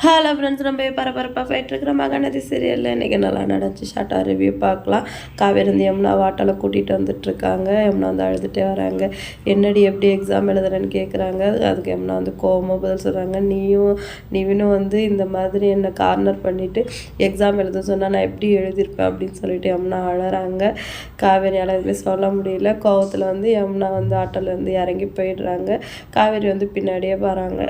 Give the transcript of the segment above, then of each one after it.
Hello friends, ரொம்ப பரபரப்பாக போயிட்டுருக்குற மகாநதி சீரியலில் இன்றைக்கி நல்லா நடந்துச்சு. ஷார்ட்டாக ரிவ்யூ பார்க்கலாம். காவேரி வந்து யமுனா வாட்டால் கூட்டிகிட்டு வந்துட்டுருக்காங்க. யமுனா வந்து அழுதுகிட்டே வராங்க. என்னடி எப்படி எக்ஸாம் எழுதுறேன்னு கேட்குறாங்க. அதுக்கு யமுனா வந்து கோவமாக பதில் சொல்கிறாங்க. நீவினும் வந்து இந்த மாதிரி என்னை கார்னர் பண்ணிவிட்டு எக்ஸாம் எழுத சொன்னால் நான் எப்படி எழுதியிருப்பேன் அப்படின்னு சொல்லிட்டு யமுனா அழறாங்க. காவேரியால் எதுவுமே சொல்ல முடியல. கோவத்தில் வந்து யமுனா வந்து ஆட்டோலேருந்து இறங்கி போயிடுறாங்க. காவேரி வந்து பின்னாடியே வராங்க.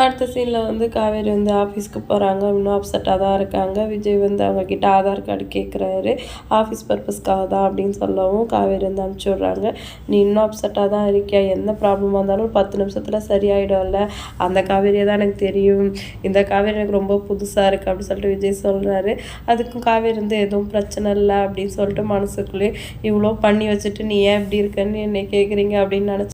அடுத்த சீனில் வந்து காவேரி வந்து ஆஃபீஸ்க்கு போகிறாங்க. இன்னும் அப்செட்டாக தான் இருக்காங்க. விஜய் வந்து அவங்கக்கிட்ட ஆதார் கார்டு கேட்குறாரு. ஆஃபீஸ் பர்பஸ்க்காக தான் அப்படின்னு சொல்லவும் காவேரி வந்து அனுப்பிச்சி விட்றாங்க. நீ இன்னும் அப்செட்டாக தான் இருக்கியா? எந்த ப்ராப்ளமாக இருந்தாலும் 10 நிமிஷத்தில் சரியாயிடும்ல. அந்த காவேரியை தான் எனக்கு தெரியும். இந்த காவேரி எனக்கு ரொம்ப புதுசாக இருக்குது அப்படின்னு சொல்லிட்டு விஜய் சொல்கிறாரு. அதுக்கும் காவேரி வந்து எதுவும் பிரச்சனை இல்லை அப்படின்னு சொல்லிட்டு மனசுக்குள்ளேயே இவ்வளோ பண்ணி வச்சுட்டு நீ ஏன் இப்படி இருக்கன்னு என்னை கேட்குறீங்க அப்படின்னு நினச்சி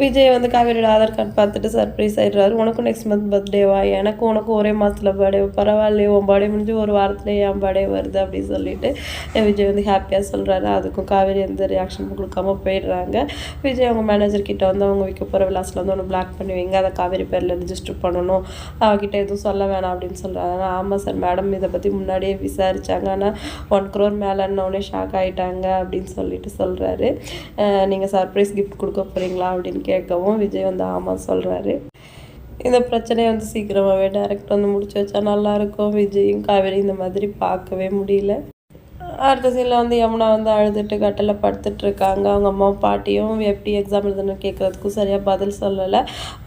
விஜய் வந்து காவேரியோட ஆதார் கார்டு பார்த்துட்டு சர்ப்ரைஸ் ஆகிடுறாரு. உனக்கும் நெக்ஸ்ட் மந்த் பர்த்டேவா? உனக்கும் ஒரே மாதத்தில் பர்த்டே. பரவாயில்லையே, உன் பர்த்டே முடிஞ்சு ஒரு வாரத்தில் என் பர்த்டே வருது அப்படின்னு சொல்லிட்டு விஜய் வந்து ஹாப்பியாக சொல்கிறாரு. அதுக்கும் காவேரி எந்த ரியாக்ஷனும் கொடுக்காம போயிடுறாங்க. விஜய் அவங்க மேனேஜர் கிட்ட வந்து அவங்க வைக்க போகிற விலாஸில் வந்து ஒன்று பிளாக் பண்ணி வைங்க, அதை காவேரி பேரில் ரிஜிஸ்டர் பண்ணணும், அவகிட்ட எதுவும் சொல்ல வேணாம் அப்படின்னு சொல்கிறாங்க. ஆமாம் சார், மேடம் இதை பற்றி முன்னாடியே விசாரித்தாங்க, ஆனால் 1 crore மேலேன்னொடனே ஷாக் ஆகிட்டாங்க அப்படின்னு சொல்லிட்டு சொல்கிறாரு. நீங்கள் சர்ப்ரைஸ் கிஃப்ட் கொடுக்க போகிறீங்களா அப்படின்னு கேட்கவும் விஜய் வந்து ஆமாம் சொல்கிறாரு. இந்த பிரச்சனையை வந்து சீக்கிரமாகவே டைரக்ட் வந்து முடிச்சு வச்சா நல்லாயிருக்கும். விஜயும் காவேரி இந்த மாதிரி பார்க்கவே முடியல. அடுத்த சீனில் வந்து யமுனா வந்து அழுதுட்டு கட்டில் படுத்துட்ருக்காங்க. அவங்க அம்மா பாட்டியும் எப்படி எக்ஸாம் எழுதுன்னு கேட்குறதுக்கும் சரியாக பதில் சொல்லலை.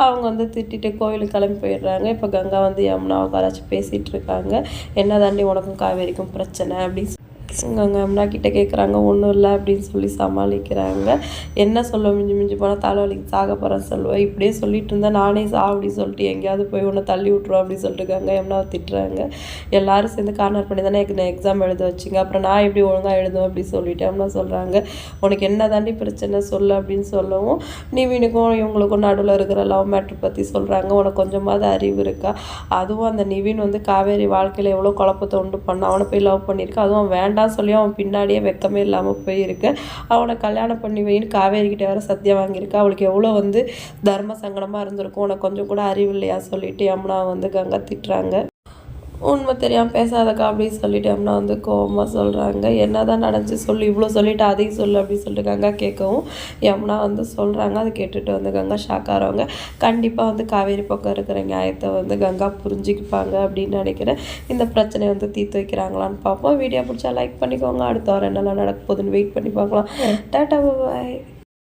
அவங்க வந்து திட்டிட்டு கோவிலுக்கு கிளம்பி போயிடுறாங்க. இப்போ கங்கா வந்து யமுனாவை உட்காராச்சு பேசிகிட்டு இருக்காங்க. என்ன தாண்டி உனக்கும் காவேரிக்கும் பிரச்சனை அப்படின்னு யமுனா கிட்ட கேட்குறாங்க. ஒன்றும் இல்லை அப்படின்னு சொல்லி சமாளிக்கிறாங்க. என்ன சொல்ல மிஞ்சி போனால் தலைவலிக்கு சாக போகிறேன்னு சொல்லுவேன். இப்படியே சொல்லிட்டு இருந்தால் நானே அப்படின்னு சொல்லிட்டு எங்கேயாவது போய் ஒன்று தள்ளி விட்ருவோம் அப்படின்னு சொல்லிட்டு யமுனாவை திட்டுறாங்க. எல்லாரும் சேர்ந்து கார்னர் பண்ணி தானே நான் எக்ஸாம் எழுத வச்சிங்க, அப்புறம் நான் எப்படி ஒழுங்காக எழுதுவேன் அப்படின்னு சொல்லிட்டு யமுனா சொல்கிறாங்க. உனக்கு என்ன தாண்டி பிரச்சனை சொல்லு அப்படின்னு சொல்லவும் நிவினுக்கும் இவங்களுக்கும் நடுவில் இருக்கிற லவ் மேட்ரு பற்றி சொல்கிறாங்க. உனக்கு கொஞ்சமாவது அறிவு இருக்கா? அதுவும் அந்த நிவின் வந்து காவேரி வாழ்க்கையில் எவ்வளோ குழப்பத்தை உண்டு பண்ண, அவனை போய் லவ் பண்ணியிருக்கா, அதுவும் வேண்டாம் சொல்லி அவன் பின்னாடியே வெக்கமே இல்லாமல் போயிருக்கு. அவனை கல்யாணம் பண்ணி வைன்னு காவேரிக்கிட்ட வேற சத்தியம் வாங்கியிருக்கா. அவளுக்கு எவ்வளோ வந்து தர்ம சங்கடமாக இருந்திருக்கும். உனக்கு கொஞ்சம் கூட அறிவு இல்லையா சொல்லிட்டு யமுனா வந்து கங்கா திட்டுறாங்க. உண்மை தெரியாமல் பேசாதக்கா அப்படின்னு சொல்லிட்டு யமுனா வந்து கோவமாக சொல்கிறாங்க. என்ன தான் நடந்துச்சு சொல்லு, இவ்வளோ சொல்லிவிட்டு அதையும் சொல்லு அப்படின்னு சொல்லிட்டு கங்கா கேட்கவும் யமுனா வந்து சொல்கிறாங்க. அதை கேட்டுட்டு வந்து கங்கா ஷாக் ஆகிறவங்க. கண்டிப்பாக வந்து காவேரி பக்கம் இருக்கிற நியாயத்தை வந்து கங்கா புரிஞ்சுக்குப்பாங்க அப்படின்னு நினைக்கிறேன். இந்த பிரச்சனையை வந்து தீர்த்து வைக்கிறாங்களான்னு பார்ப்போம். வீடியோ பிடிச்சா லைக் பண்ணிக்கோங்க. அடுத்த வாரம் என்னெல்லாம் நடக்க போகுதுன்னு வெயிட் பண்ணி பார்க்கலாம். டாட்டா பாய்.